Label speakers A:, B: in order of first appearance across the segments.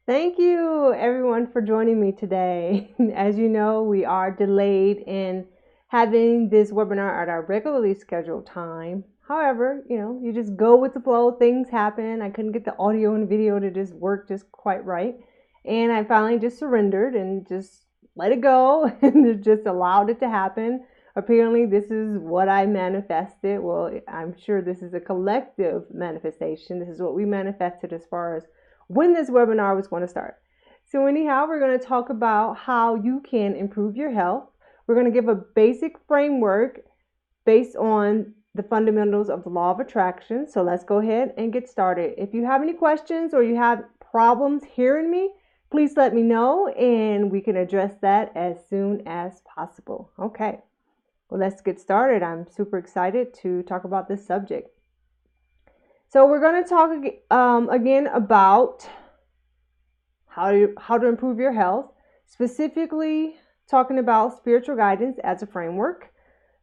A: Thank you, everyone, for joining me today. As you know, we are delayed in having this webinar at our regularly scheduled time. However, you just go with the flow. Things happen. I couldn't get the audio and video to just work just quite right. And I finally just surrendered and just let it go and just allowed it to happen. Apparently, this is what I manifested. Well, I'm sure this is a collective manifestation. This is what we manifested as far as when this webinar was going to start. So anyhow, we're going to talk about how you can improve your health. We're going to give a basic framework based on the fundamentals of the law of attraction. So let's go ahead and get started. If you have any questions or you have problems hearing me, please let me know and we can address that as soon as possible. Okay, well, let's get started. I'm super excited to talk about this subject. So we're going to talk again about how to improve your health, specifically talking about spiritual guidance as a framework,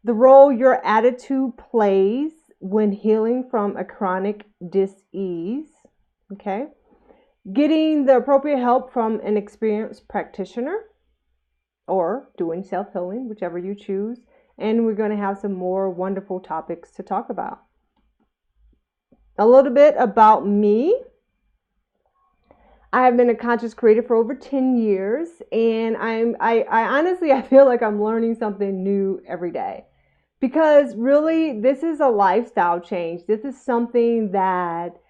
A: the role your attitude plays when healing from a chronic dis-ease, okay, getting the appropriate help from an experienced practitioner or doing self-healing, whichever you choose, and we're going to have some more wonderful topics to talk about. A little bit about me. I have been a conscious creator for over 10 years, and I honestly, I feel like I'm learning something new every day, because really this is a lifestyle change. This is something that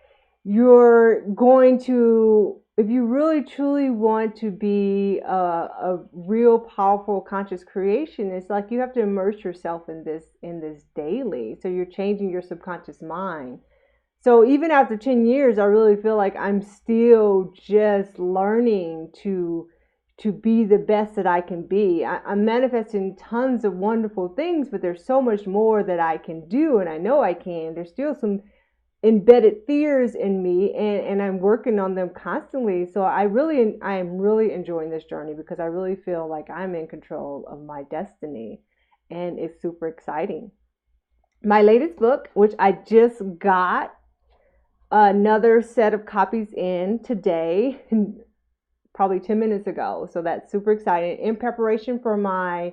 A: you're going to, if you really truly want to be a real powerful conscious creation, it's like you have to immerse yourself in this daily. So you're changing your subconscious mind. So even after 10 years, I really feel like I'm still just learning to be the best that I can be. I'm manifesting tons of wonderful things, but there's so much more that I can do, and I know I can. There's still some embedded fears in me, and I'm working on them constantly. So I am really enjoying this journey, because I really feel like I'm in control of my destiny, and it's super exciting. My latest book, which I just got another set of copies in today, probably 10 minutes ago. So that's super exciting. In preparation for my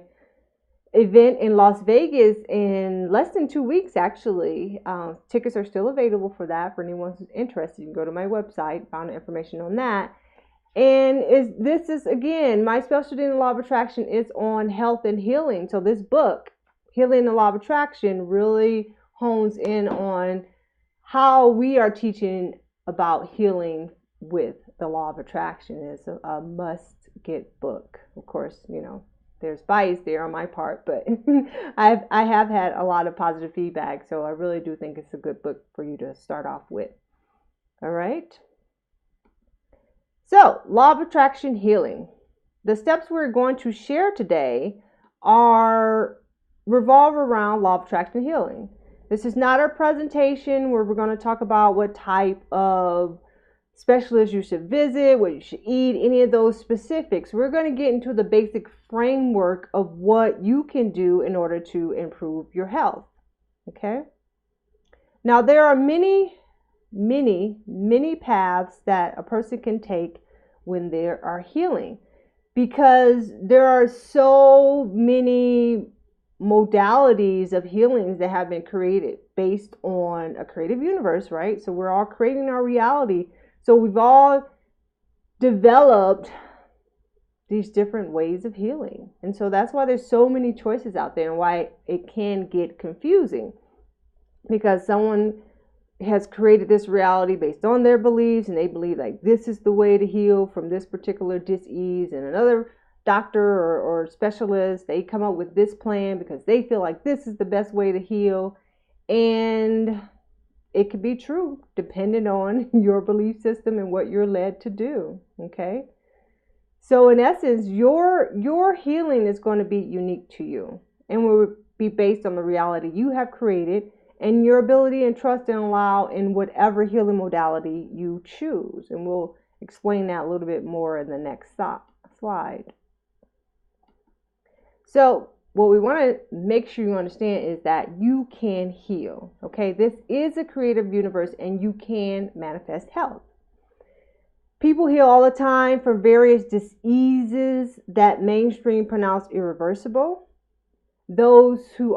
A: event in Las Vegas in less than 2 weeks, actually. Tickets are still available for that. For anyone who's interested, you can go to my website, find information on that. And this is, again, my specialty in the law of attraction is on health and healing. So this book, Healing the Law of Attraction, really hones in on how we are teaching about healing with the law of attraction. Is a must-get book. Of course, there's bias there on my part, but I have had a lot of positive feedback, so I really do think it's a good book for you to start off with. All right. So, law of attraction healing. The steps we're going to share today revolve around law of attraction healing. This is not our presentation where we're going to talk about what type of specialist you should visit, what you should eat, any of those specifics. We're going to get into the basic framework of what you can do in order to improve your health. Okay? Now, there are many paths that a person can take when they are healing, because there are so many modalities of healings that have been created based on a creative universe, right? So we're all creating our reality. So we've all developed these different ways of healing. And so that's why there's so many choices out there, and why it can get confusing, because someone has created this reality based on their beliefs, and they believe like this is the way to heal from this particular dis-ease, and another doctor or specialist, they come up with this plan because they feel like this is the best way to heal. And it could be true depending on your belief system and what you're led to do. Okay, so in essence, your healing is going to be unique to you, and will be based on the reality you have created and your ability and trust and allow in whatever healing modality you choose. And we'll explain that a little bit more in the next slide. So what we want to make sure you understand is that you can heal. Okay, this is a creative universe, and you can manifest health. People heal all the time from various diseases that mainstream pronounce irreversible. Those who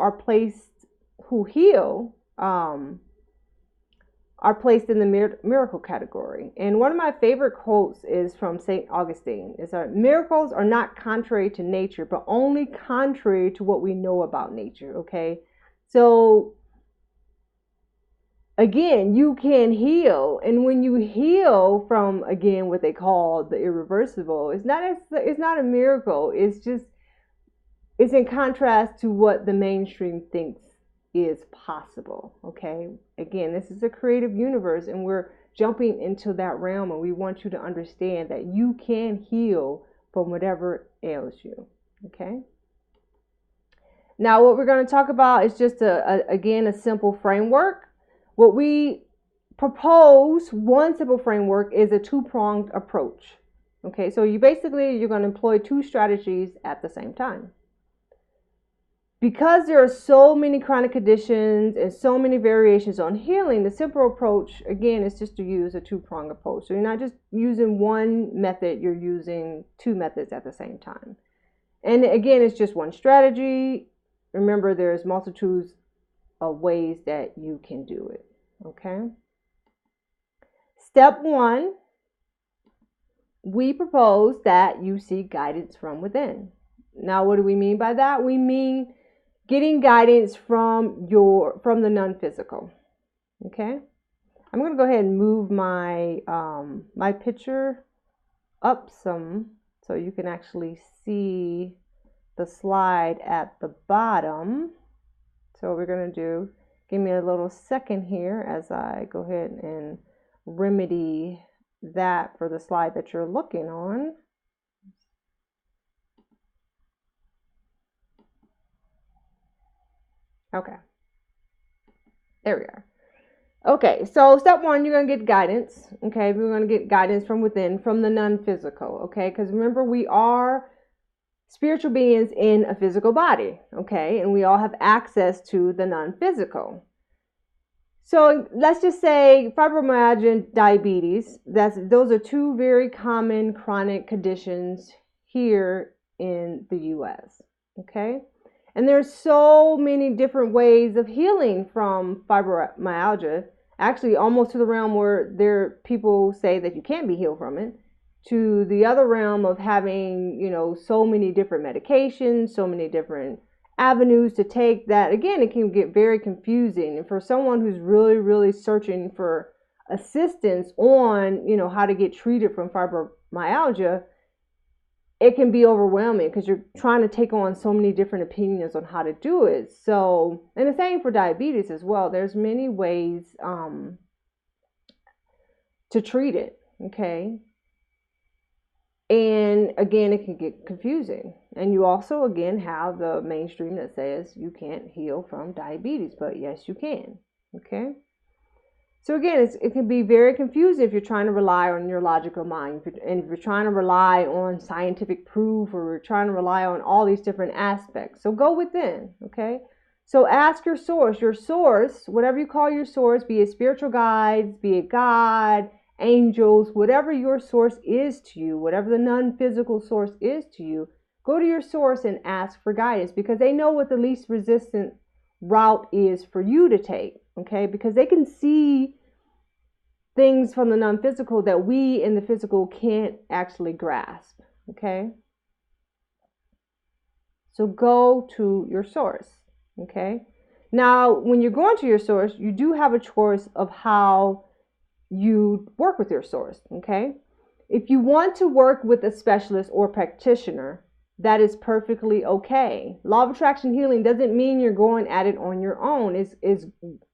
A: heal are placed in the miracle category. And one of my favorite quotes is from St. Augustine. It's miracles are not contrary to nature, but only contrary to what we know about nature. Okay. So again, you can heal. And when you heal from, again, what they call the irreversible, it's not a miracle. It's in contrast to what the mainstream thinks is possible. Okay, again, this is a creative universe, and we're jumping into that realm, and we want you to understand that you can heal from whatever ails you. Okay, now what we're going to talk about is just again a simple framework. What we propose, one simple framework, is a two-pronged approach. Okay, so you're going to employ two strategies at the same time. Because there are so many chronic conditions and so many variations on healing, the simple approach, again, is just to use a two-pronged approach. So you're not just using one method, you're using two methods at the same time. And again, it's just one strategy. Remember, there's multitudes of ways that you can do it. Okay. Step one, we propose that you seek guidance from within. Now, what do we mean by that? We mean getting guidance from the non-physical. Okay, I'm going to go ahead and move my my picture up some so you can actually see the slide at the bottom. So what we're going to do, give me a little second here as I go ahead and remedy that for the slide that you're looking on. Okay, there we are. Okay, so step one, you're going to get guidance. Okay, we're going to get guidance from within, from the non-physical. Okay, because remember, we are spiritual beings in a physical body. Okay, and we all have access to the non-physical. So let's just say fibromyalgia and diabetes. Those are two very common chronic conditions here in the U.S. Okay. And there's so many different ways of healing from fibromyalgia, actually almost to the realm where people say that you can't be healed from it, to the other realm of having, so many different medications, so many different avenues to take, that again, it can get very confusing. And for someone who's really, really searching for assistance on, how to get treated from fibromyalgia, it can be overwhelming because you're trying to take on so many different opinions on how to do it. So, and the same for diabetes as well. There's many ways to treat it. Okay. And again, it can get confusing. And you also, again, have the mainstream that says you can't heal from diabetes, but yes, you can. Okay. So again, it can be very confusing if you're trying to rely on your logical mind, and if you're trying to rely on scientific proof, or you're trying to rely on all these different aspects. So go within, okay? So ask your source, whatever you call your source, be it spiritual guides, be it God, angels, whatever your source is to you, whatever the non-physical source is to you, go to your source and ask for guidance, because they know what the least resistant route is for you to take. Okay, because they can see things from the non-physical that we in the physical can't actually grasp. Okay, so go to your source. Okay, now when you're going to your source, you do have a choice of how you work with your source. Okay, if you want to work with a specialist or practitioner, that is perfectly okay. Law of attraction healing doesn't mean you're going at it on your own. It's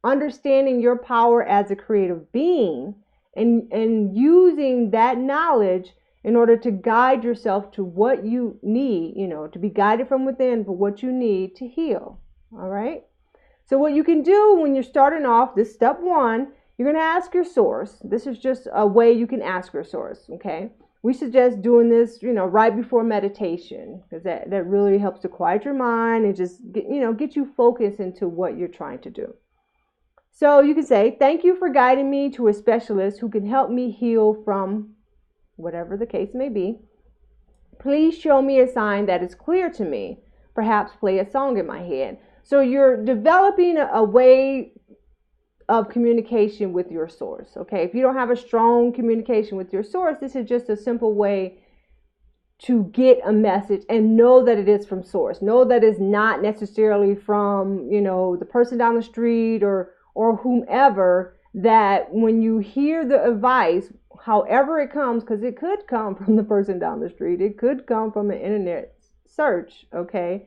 A: understanding your power as a creative being and using that knowledge in order to guide yourself to what you need, to be guided from within for what you need to heal. All right. So what you can do when you're starting off, this step one, you're going to ask your source. This is just a way you can ask your source. Okay. We suggest doing this, right before meditation, because that really helps to quiet your mind and just get you focused into what you're trying to do. So you can say, thank you for guiding me to a specialist who can help me heal from whatever the case may be. Please show me a sign that is clear to me. Perhaps play a song in my head. So you're developing a way of communication with your source. Okay, if you don't have a strong communication with your source, this is just a simple way to get a message and know that it is from source. Know that it's not necessarily from, the person down the street or whomever, that when you hear the advice, however it comes, because it could come from the person down the street, it could come from an internet search, okay?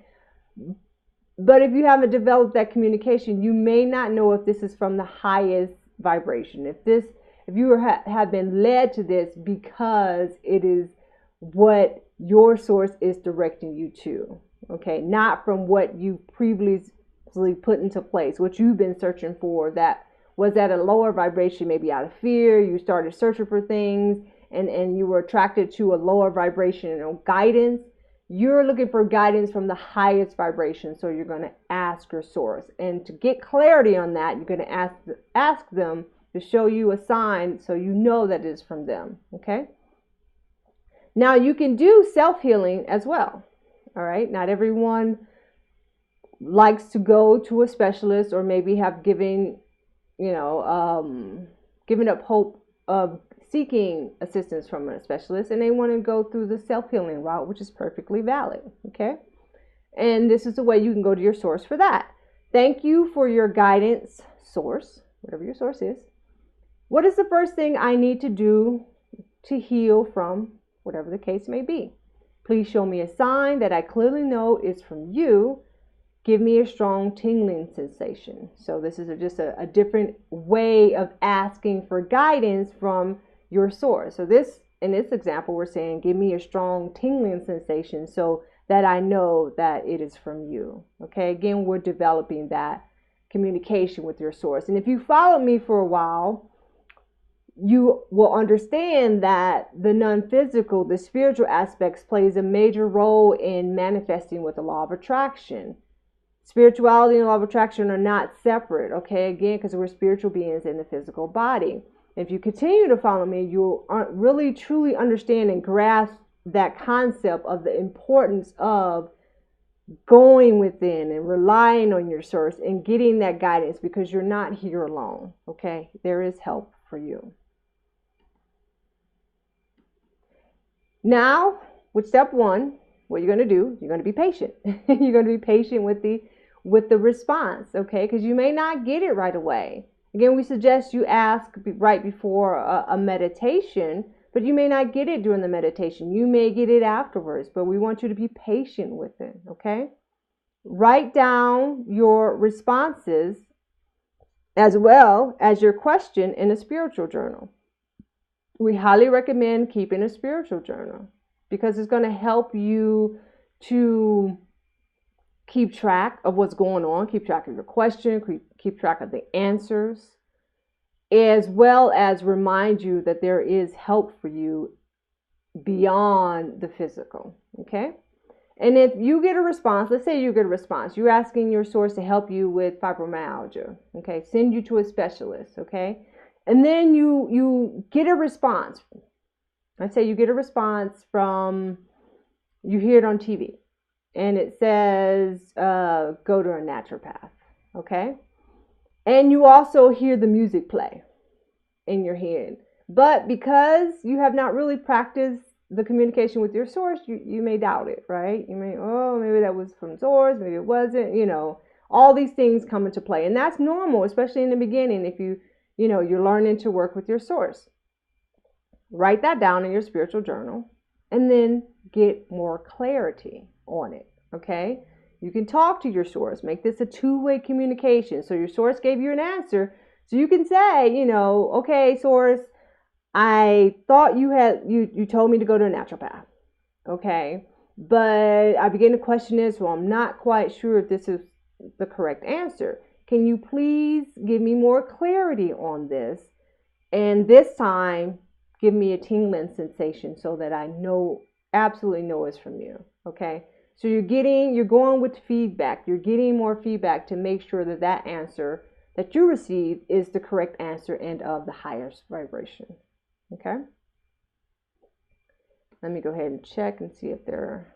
A: But if you haven't developed that communication, you may not know if this is from the highest vibration. If you have been led to this because it is what your source is directing you to, okay? Not from what you previously put into place, what you've been searching for that was at a lower vibration, maybe out of fear. You started searching for things and you were attracted to a lower vibration, guidance. You're looking for guidance from the highest vibration. So you're going to ask your source. And to get clarity on that, you're going to ask them to show you a sign so you know that it is from them. Okay. Now you can do self-healing as well. All right. Not everyone likes to go to a specialist, or maybe have given up hope of seeking assistance from a specialist, and they want to go through the self-healing route, which is perfectly valid. Okay. And this is the way you can go to your source for that. Thank you for your guidance, source, whatever your source is. What is the first thing I need to do to heal from whatever the case may be? Please show me a sign that I clearly know is from you. Give me a strong tingling sensation. So this is just a different way of asking for guidance from your source. So in this example, we're saying, give me a strong tingling sensation so that I know that it is from you. Okay, again, we're developing that communication with your source. And if you followed me for a while, you will understand that the non-physical, the spiritual aspects, plays a major role in manifesting with the law of attraction. Spirituality and law of attraction are not separate, okay? Again, because we're spiritual beings in the physical body. If you continue to follow me, you'll really truly understand and grasp that concept of the importance of going within and relying on your source and getting that guidance, because you're not here alone, okay? There is help for you. Now, with step one, what you're going to do, you're going to be patient. You're going to be patient with the response, okay? Because you may not get it right away. Again, we suggest you ask right before a meditation, but you may not get it during the meditation. You may get it afterwards, but we want you to be patient with it, okay? Write down your responses as well as your question in a spiritual journal. We highly recommend keeping a spiritual journal because it's going to help you to keep track of what's going on, keep track of your question, keep track of the answers, as well as remind you that there is help for you beyond the physical, okay? And if you get a response, let's say you get a response, you're asking your source to help you with fibromyalgia, okay? Send you to a specialist, okay? And then you get a response. Let's say you get a response from, you hear it on TV, and it says, go to a naturopath, okay? And you also hear the music play in your head. But because you have not really practiced the communication with your source, you may doubt it, right? You may, maybe that was from source, maybe it wasn't, all these things come into play. And that's normal, especially in the beginning, if you're learning to work with your source. Write that down in your spiritual journal and then get more clarity on it, okay? You can talk to your source. Make this a two-way communication. So your source gave you an answer. So you can say, okay, source, I thought you told me to go to a naturopath, okay? But I began to question this, so I'm not quite sure if this is the correct answer. Can you please give me more clarity on this? And this time, give me a tingling sensation so that I absolutely know it's from you, okay? So you're going with feedback. You're getting more feedback to make sure that answer that you receive is the correct answer and of the highest vibration, okay? Let me go ahead and check and see if there are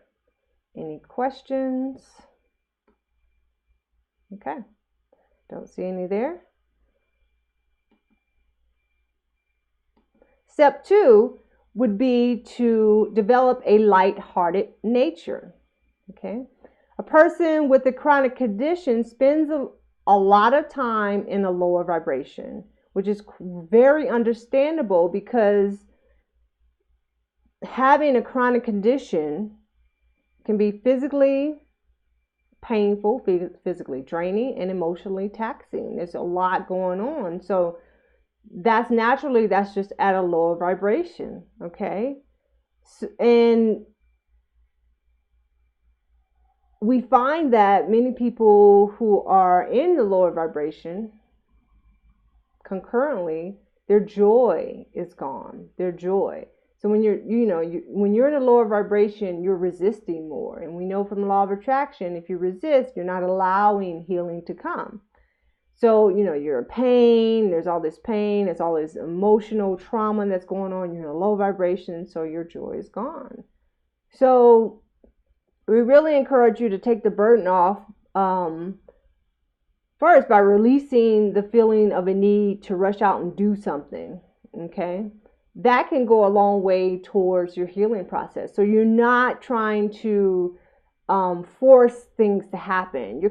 A: any questions. Okay, don't see any there. Step 2 would be to develop a lighthearted nature. Okay, a person with a chronic condition spends a lot of time in a lower vibration, which is very understandable because having a chronic condition can be physically painful, physically draining, and emotionally taxing. There's a lot going on. So that's just at a lower vibration. Okay. So, and we find that many people who are in the lower vibration, concurrently, their joy is gone. Their joy. So when when you're in a lower vibration, you're resisting more. And we know from the law of attraction, if you resist, you're not allowing healing to come. So, you're in pain, there's all this pain, there's all this emotional trauma that's going on, you're in a low vibration, so your joy is gone. So we really encourage you to take the burden off first by releasing the feeling of a need to rush out and do something, okay? That can go a long way towards your healing process. So you're not trying to force things to happen. You're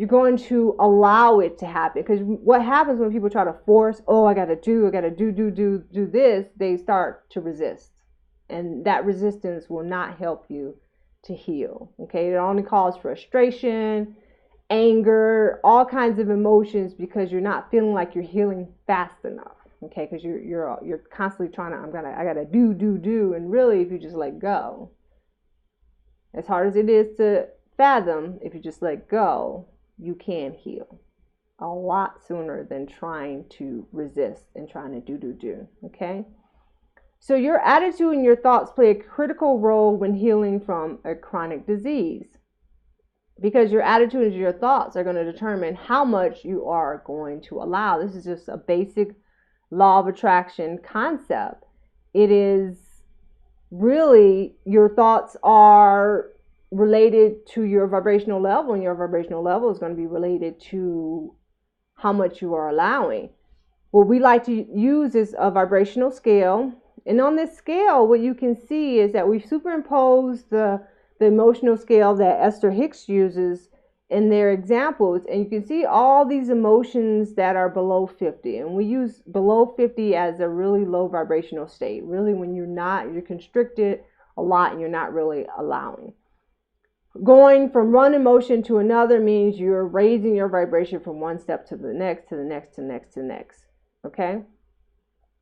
A: going to allow it to happen. Because what happens when people try to force, I got to do this, they start to resist. And that resistance will not help you to heal. Okay, it only causes frustration, anger, all kinds of emotions because you're not feeling like you're healing fast enough. Okay, because you're constantly trying to, I gotta do, and really, if you just let go, as hard as it is to fathom, if you just let go, you can heal a lot sooner than trying to resist and trying to do. Okay. So your attitude and your thoughts play a critical role when healing from a chronic disease, because your attitude and your thoughts are going to determine how much you are going to allow. This is just a basic law of attraction concept. It is really, your thoughts are related to your vibrational level, and your vibrational level is going to be related to how much you are allowing. What we like to use is a vibrational scale. And on this scale, what you can see is that we've superimposed the emotional scale that Esther Hicks uses in their examples. And you can see all these emotions that are below 50. And we use below 50 as a really low vibrational state. Really, when you're constricted a lot and you're not really allowing. Going from one emotion to another means you're raising your vibration from one step to the next, to the next, to next, to next. Okay?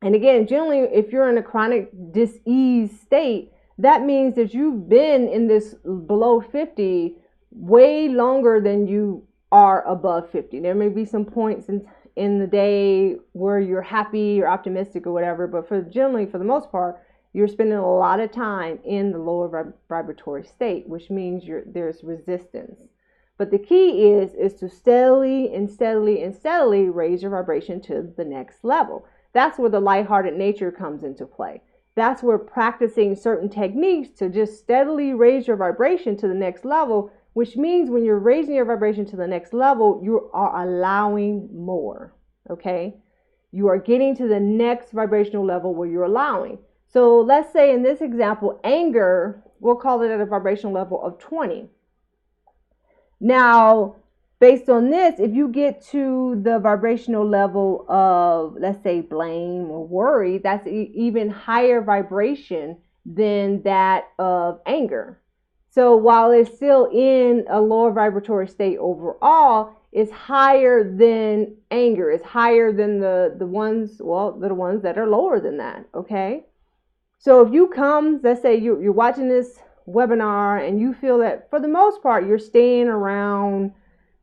A: And again, generally, if you're in a chronic dis-ease state, that means that you've been in this below 50 way longer than you are above 50. There may be some points in the day where you're happy, you're optimistic or whatever, but for the most part, you're spending a lot of time in the lower vibratory state, which means there's resistance. But the key is to steadily raise your vibration to the next level. That's where the lighthearted nature comes into play. That's where practicing certain techniques to just steadily raise your vibration to the next level, which means when you're raising your vibration to the next level, you are allowing more, okay? You are getting to the next vibrational level where you're allowing. So let's say in this example, anger, we'll call it at a vibrational level of 20. Now, based on this, if you get to the vibrational level of, let's say, blame or worry, that's even higher vibration than that of anger. So while it's still in a lower vibratory state overall, it's higher than anger. It's higher than the ones that are lower than that, okay? So if you come, let's say you're watching this webinar and you feel that for the most part, you're staying around,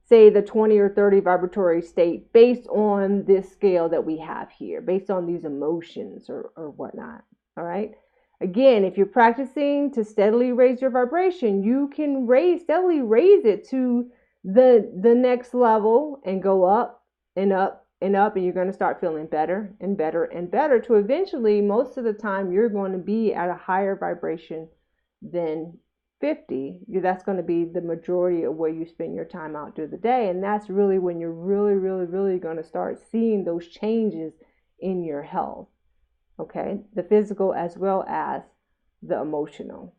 A: say, the 20 or 30 vibratory state based on this scale that we have here, based on these emotions or whatnot, all right? Again, if you're practicing to steadily raise your vibration, you can steadily raise it to the next level and go up and up and up, and you're going to start feeling better and better and better, to eventually, most of the time, you're going to be at a higher vibration than 50. That's going to be the majority of where you spend your time out through the day. And that's really when you're really going to start seeing those changes in your health. Okay, the physical as well as the emotional.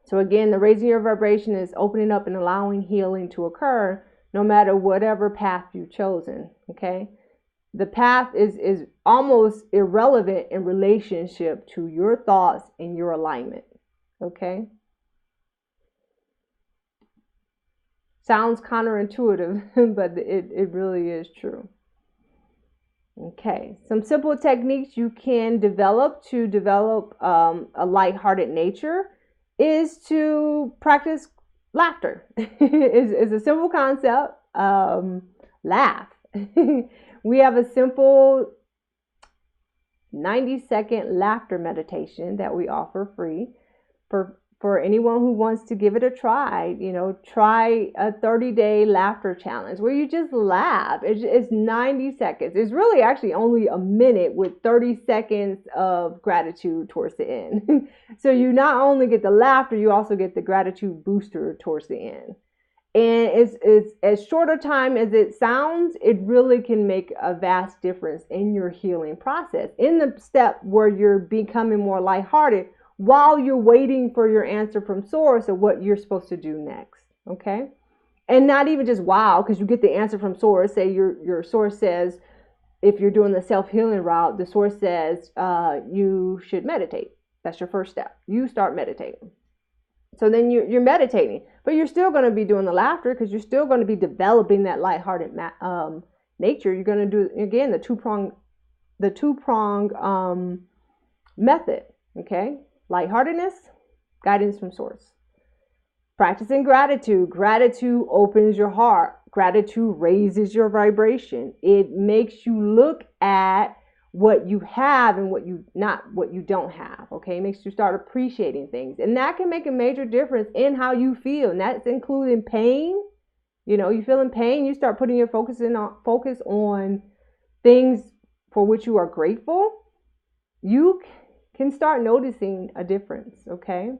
A: So again, the raising your vibration is opening up and allowing healing to occur, no matter whatever path you've chosen. Okay, the path is almost irrelevant in relationship to your thoughts and your alignment. Okay, sounds counterintuitive, but it really is true. Okay, some simple techniques you can develop to develop a lighthearted nature is to practice laughter. It's a simple concept. Laugh. We have a simple 90-second laughter meditation that we offer free for anyone who wants to give it a try. Try a 30-day laughter challenge where you just laugh. It's 90 seconds. It's really actually only a minute with 30 seconds of gratitude towards the end. So you not only get the laughter, you also get the gratitude booster towards the end. And it's as short a time as it sounds, it really can make a vast difference in your healing process. In the step where you're becoming more lighthearted, while you're waiting for your answer from source of what you're supposed to do next. Okay, and not even just wow, because you get the answer from source. Say your source says, if you're doing the self-healing route, the source says you should meditate. That's your first step. You start meditating. So then you're meditating, but you're still going to be doing the laughter, because you're still going to be developing that lighthearted nature. You're going to do, again, the two-prong method. Okay, lightheartedness, guidance from source. Practicing gratitude. Gratitude opens your heart. Gratitude raises your vibration. It makes you look at what you have and what you don't have. Okay, it makes you start appreciating things, and that can make a major difference in how you feel. And that's including pain. You feel in pain, you start putting your focus on things for which you are grateful. You can start noticing a difference. Okay,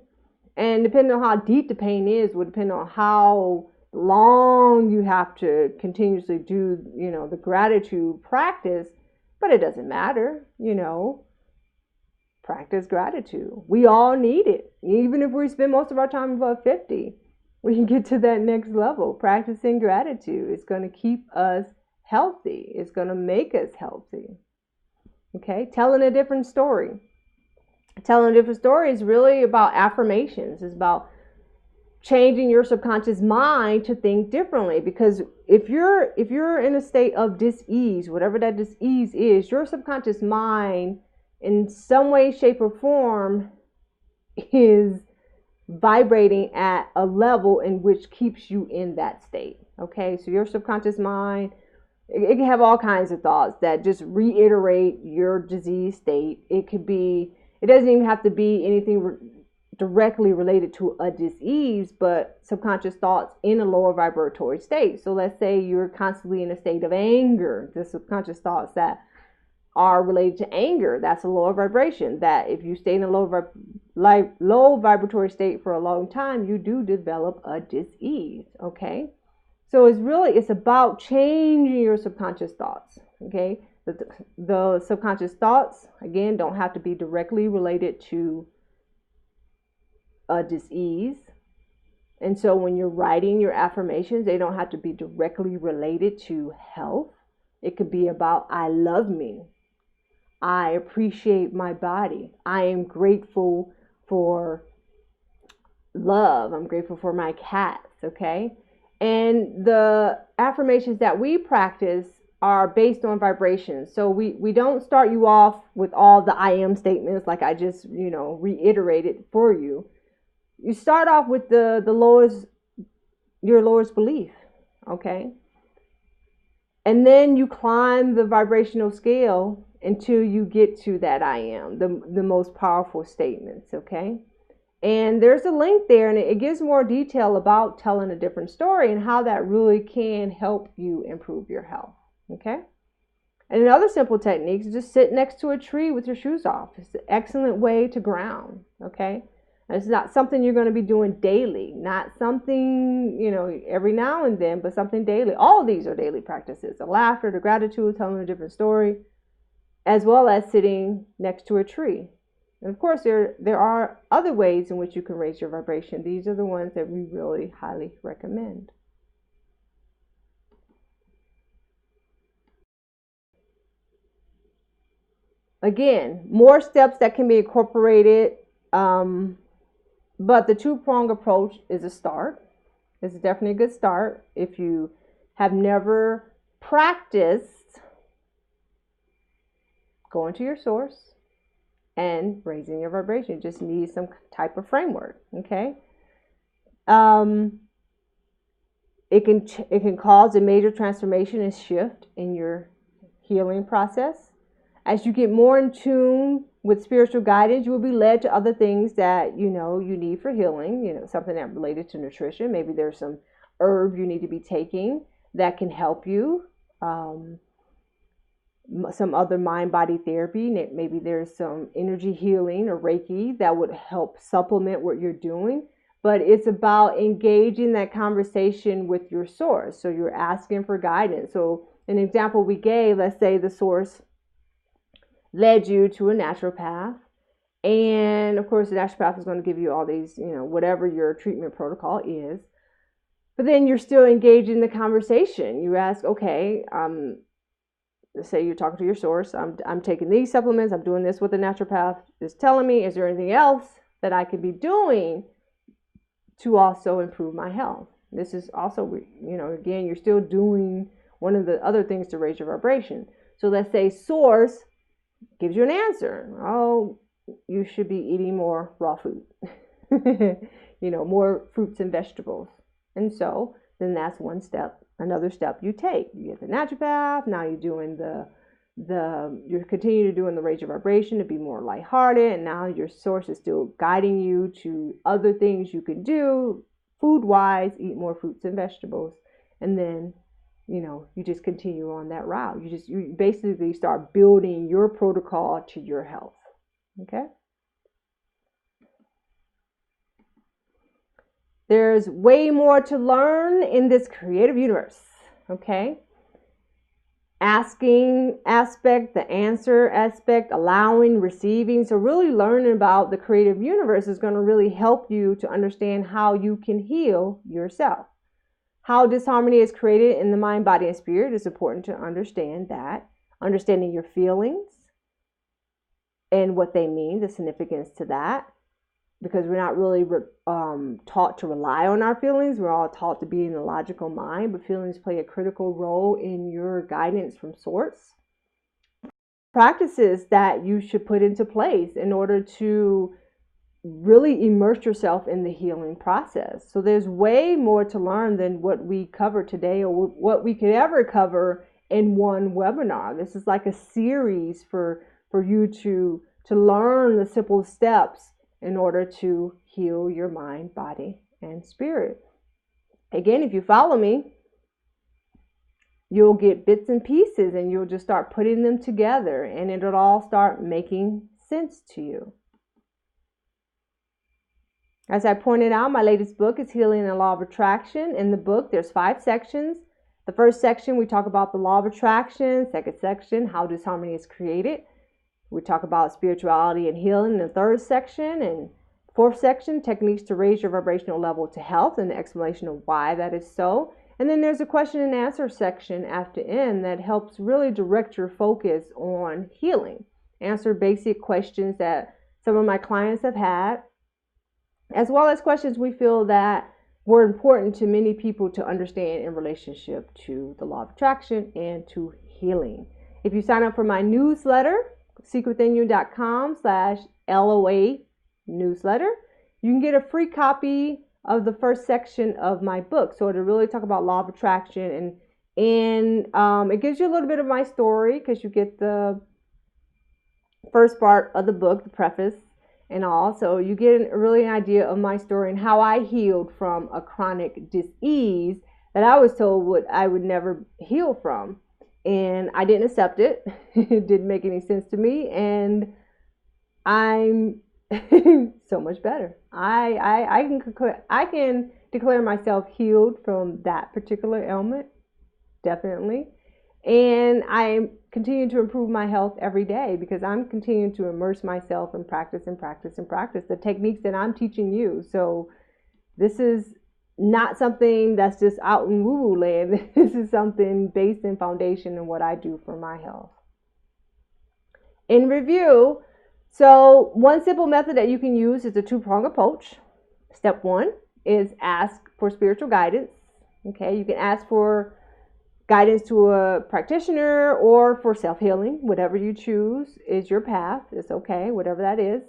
A: and depending on how deep the pain is will depend on how long you have to continuously do the gratitude practice. But it doesn't matter. Practice gratitude. We all need it. Even if we spend most of our time above 50, we can get to that next level. Practicing gratitude is going to keep us healthy. It's going to make us healthy. Okay, telling a different story. Telling a different story is really about affirmations. It's about changing your subconscious mind to think differently. Because if you're in a state of dis-ease, whatever that dis-ease is, your subconscious mind in some way, shape, or form is vibrating at a level in which keeps you in that state. Okay, so your subconscious mind, it can have all kinds of thoughts that just reiterate your disease state. It doesn't even have to be anything directly related to a disease, but subconscious thoughts in a lower vibratory state. So let's say you're constantly in a state of anger. The subconscious thoughts that are related to anger, that's a lower vibration. That if you stay in a low vibratory state for a long time, you do develop a disease. Okay, so it's about changing your subconscious thoughts. Okay, the subconscious thoughts, again, don't have to be directly related to a disease. And so when you're writing your affirmations, they don't have to be directly related to health. It could be about, I love me. I appreciate my body. I am grateful for love. I'm grateful for my cats. Okay. And the affirmations that we practice are based on vibrations. So we don't start you off with all the I am statements like I just, reiterated for you. You start off with your lowest belief, okay? And then you climb the vibrational scale until you get to that I am, the most powerful statements, okay? And there's a link there, and it gives more detail about telling a different story and how that really can help you improve your health, okay? And another simple technique is just sit next to a tree with your shoes off. It's an excellent way to ground, okay? And it's not something you're going to be doing daily, not something, every now and then, but something daily. All of these are daily practices. The laughter, the gratitude, telling a different story, as well as sitting next to a tree. And of course, there are other ways in which you can raise your vibration. These are the ones that we really highly recommend. Again, more steps that can be incorporated, but the two-prong approach is a start. It's definitely a good start. If you have never practiced going to your source and raising your vibration, you just need some type of framework, okay? It can cause a major transformation and shift in your healing process. As you get more in tune with spiritual guidance, you will be led to other things that you need for healing, something that related to nutrition. Maybe there's some herb you need to be taking that can help you. Some other mind-body therapy. Maybe there's some energy healing or Reiki that would help supplement what you're doing. But it's about engaging that conversation with your source. So you're asking for guidance. So an example we gave, let's say the source led you to a naturopath, and of course the naturopath is going to give you all these, whatever your treatment protocol is, but then you're still engaging the conversation. You ask, okay, let's say you're talking to your source, I'm taking these supplements, I'm doing this, what the naturopath is telling me. Is there anything else that I could be doing to also improve my health? This is also, again, you're still doing one of the other things to raise your vibration. So let's say source gives you an answer. Oh, you should be eating more raw food, more fruits and vegetables. And so then that's one step. Another step you take. You get the naturopath. Now you're doing you're continuing doing the raise your vibration to be more lighthearted. And now your source is still guiding you to other things you can do food-wise, eat more fruits and vegetables. And then you just continue on that route. You basically start building your protocol to your health. Okay. There's way more to learn in this creative universe. Okay. Asking aspect, the answer aspect, allowing, receiving. So really learning about the creative universe is going to really help you to understand how you can heal yourself. How disharmony is created in the mind, body, and spirit is important to understand that. Understanding your feelings and what they mean, the significance to that. Because we're not really taught to rely on our feelings. We're all taught to be in the logical mind, but feelings play a critical role in your guidance from source. Practices that you should put into place in order to really immerse yourself in the healing process. So there's way more to learn than what we cover today or what we could ever cover in one webinar. This is like a series for you to learn the simple steps in order to heal your mind, body, and spirit. Again, if you follow me, you'll get bits and pieces and you'll just start putting them together and it'll all start making sense to you. As I pointed out, my latest book is Healing the Law of Attraction. In the book, there's 5 sections. The first section, we talk about the law of attraction. Second section, how disharmony is created. We talk about spirituality and healing in the third section. And fourth section, techniques to raise your vibrational level to health and the explanation of why that is so. And then there's a question and answer section after end that helps really direct your focus on healing. Answer basic questions that some of my clients have had, as well as questions we feel that were important to many people to understand in relationship to the law of attraction and to healing. If you sign up for my newsletter, secretwithinu.com/LOA newsletter, you can get a free copy of the first section of my book. So it'll really talk about law of attraction and it gives you a little bit of my story because you get the first part of the book, the preface and all. So you get really an idea of my story and how I healed from a chronic disease that I was told I would never heal from. and I didn't accept it. It didn't make any sense to me, and I'm so much better. I can declare myself healed from that particular ailment, definitely. And I continue to improve my health every day because I'm continuing to immerse myself and practice and practice and practice the techniques that I'm teaching you. So this is not something that's just out in woo-woo land. This is something based in foundation in what I do for my health. In review, so one simple method that you can use is a two-pronged approach. Step one is ask for spiritual guidance. Okay, you can ask for guidance to a practitioner or for self-healing. Whatever you choose is your path. It's okay, whatever that is.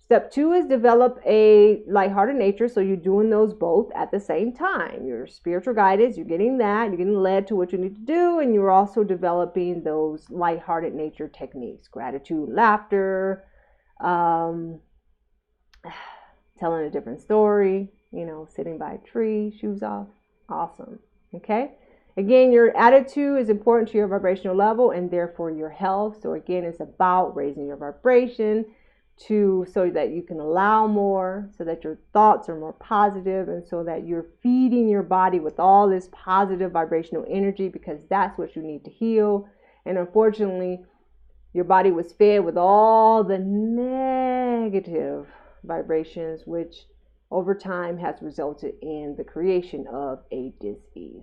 A: Step two is develop a lighthearted nature. So you're doing those both at the same time. Your spiritual guidance, you're getting that, you're getting led to what you need to do, and you're also developing those lighthearted nature techniques. Gratitude, laughter, telling a different story, sitting by a tree, shoes off. Awesome. Okay. Again, your attitude is important to your vibrational level and therefore your health. So again, it's about raising your vibration so that you can allow more, so that your thoughts are more positive, and so that you're feeding your body with all this positive vibrational energy, because that's what you need to heal. And unfortunately, your body was fed with all the negative vibrations, which over time has resulted in the creation of a disease.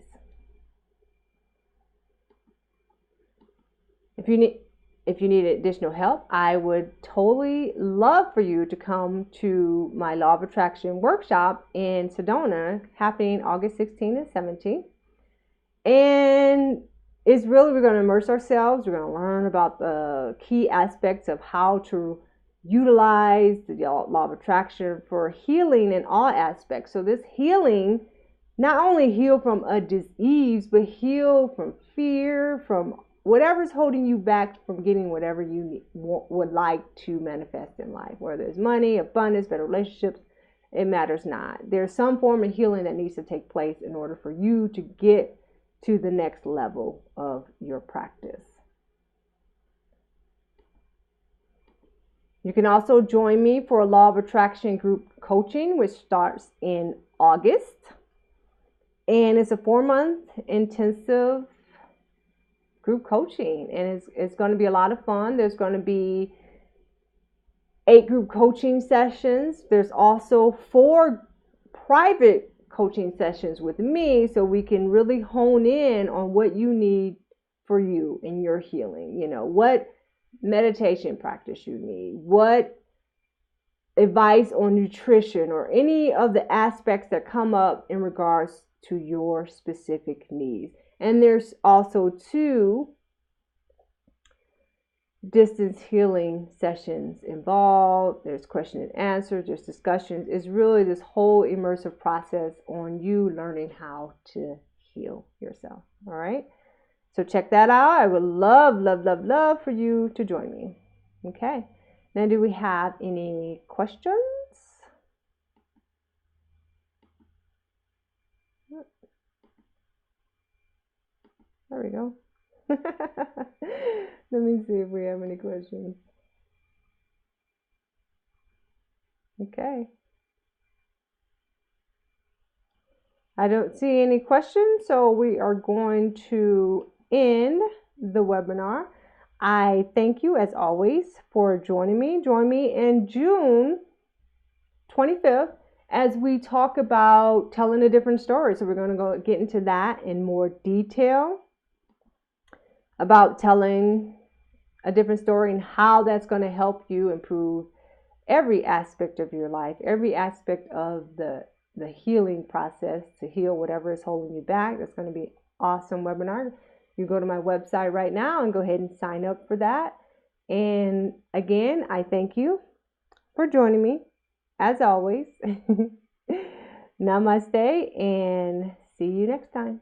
A: If you need additional help, I would totally love for you to come to my Law of Attraction workshop in Sedona, happening August 16 and 17. And it's really, we're going to immerse ourselves. We're going to learn about the key aspects of how to utilize the Law of Attraction for healing in all aspects. So this healing, not only heal from a disease, but heal from fear, from whatever's holding you back from getting whatever you would like to manifest in life, whether it's money, abundance, better relationships, it matters not. There's some form of healing that needs to take place in order for you to get to the next level of your practice. You can also join me for a Law of Attraction group coaching, which starts in August. And it's a 4-month intensive group coaching, and it's going to be a lot of fun. There's going to be 8 group coaching sessions. There's also 4 private coaching sessions with me, so we can really hone in on what you need for you in your healing. What meditation practice you need, what advice on nutrition, or any of the aspects that come up in regards to your specific needs. And there's also 2 distance healing sessions involved. There's question and answer, there's discussions. It's really this whole immersive process on you learning how to heal yourself. All right. So check that out. I would love, love, love, love for you to join me. Okay. Now, do we have any questions? There we go. Let me see if we have any questions. Okay. I don't see any questions, so we are going to end the webinar. I thank you, as always, for joining me. Join me in June 25th as we talk about telling a different story. So we're going to get into that in more detail, about telling a different story and how that's going to help you improve every aspect of your life, every aspect of the healing process to heal whatever is holding you back. That's going to be an awesome webinar. You go to my website right now and go ahead and sign up for that. And again, I thank you for joining me, as always. Namaste, and see you next time.